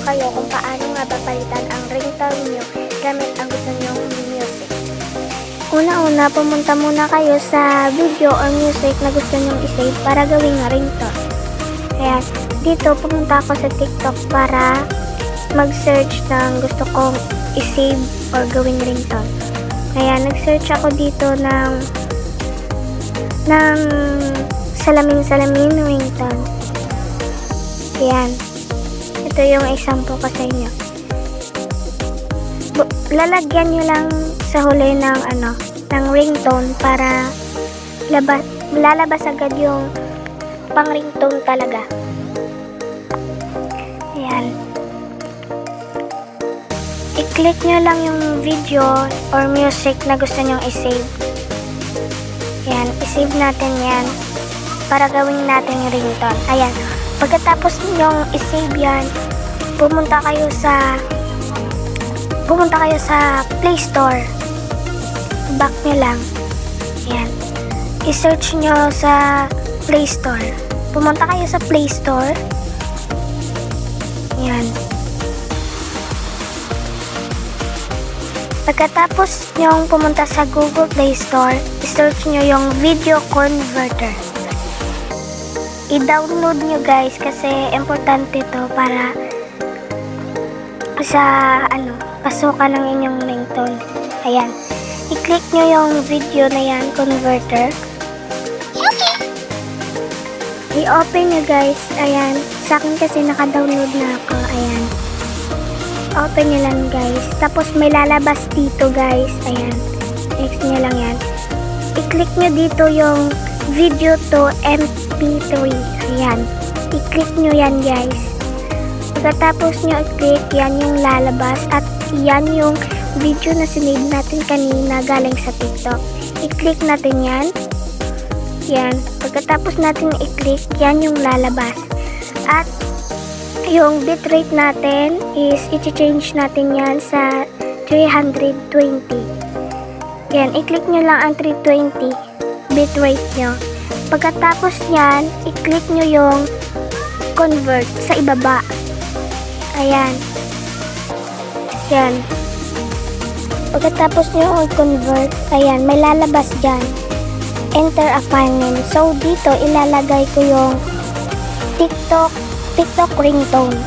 kayo kung paano nga papalitan ang ringtone nyo gamit ang gusto nyong music. Una-una, pumunta muna kayo sa video or music na gusto nyong isave para gawing ringtone. Kaya dito pumunta ako sa TikTok para mag-search ng gusto kong isave or gawing ringtone. Kaya nag-search ako dito ng salamin-salamin ringtone. Ayan. Ito yung example ko sa inyo. Lalagyan nyo lang sa huli ng ringtone para lalabas agad yung pang ringtone talaga. Ayan. I-click nyo lang yung video or music na gusto nyong isave. Ayan. I-save natin yan para gawin natin yung ringtone. Ayan. Pagkatapos nyong isave yan, pumunta kayo sa Play Store. Back nyo lang. Ayan. I-search nyo sa Play Store. Pumunta kayo sa Play Store. Ayan. Pagkatapos nyong pumunta sa Google Play Store, i-search nyo yung video converter. I-download nyo guys kasi importante to para sa pasukan ng inyong ringtone. Ayan. I-click nyo yung video na yan, converter. I-open nyo guys. Ayan. Sa akin kasi naka-download na ako. Ayan. Open nyo lang guys. Tapos may lalabas dito guys. Ayan. Next nyo lang yan. I-click nyo dito yung video to MP3. Ayan. I-click nyo yan guys. Pagkatapos nyo i-click, yan yung lalabas at yan yung video na sinave natin kanina galing sa TikTok. I-click natin yan. Yan. Pagkatapos natin i-click, yan yung lalabas. At yung bitrate natin is i-change natin yan sa 320. Yan. I-click nyo lang ang 320 bitrate nyo. Pagkatapos nyan, i-click nyo yung convert sa ibaba. Ayan. Yan. Pagkatapos nyo i-convert, ayan, may lalabas dyan. Enter a file name. So, dito, ilalagay ko yung TikTok ringtone.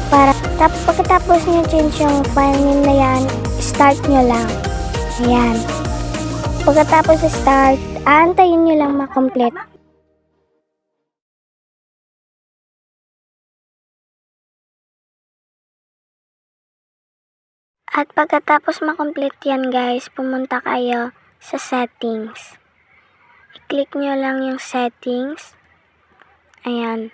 Pagkatapos nyo change yung file name na yan, start nyo lang. Ayan. Pagkatapos start, aantayin nyo lang ma-complete. At pagkatapos ma-complete yan guys, pumunta kayo sa settings. I-click nyo lang yung settings. Ayan.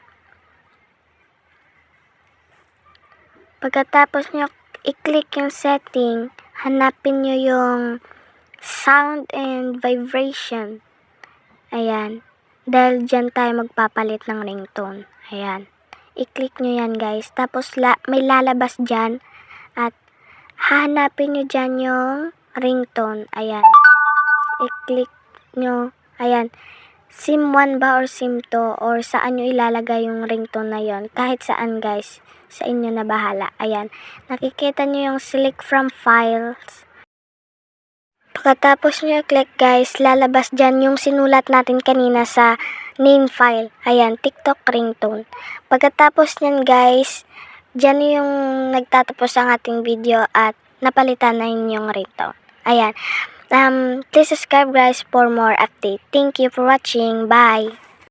Pagkatapos nyo i-click yung setting, hanapin nyo yung sound and vibration. Ayan. Dahil dyan tayo magpapalit ng ringtone. Ayan. I-click nyo yan guys. Tapos may lalabas dyan at hahanapin nyo dyan yung ringtone. Ayan. I-click nyo. Ayan. SIM 1 ba or SIM 2 or saan nyo ilalagay yung ringtone na yon. Kahit saan guys. Sa inyo na bahala. Ayan. Nakikita nyo yung select from files. Pagkatapos nyo i-click guys, lalabas dyan yung sinulat natin kanina sa name file. Ayan. TikTok ringtone. Pagkatapos nyan guys, dyan yung nagtatapos ang ating video at napalitan na yung ringtone. Ayan. Please subscribe guys for more update. Thank you for watching. Bye!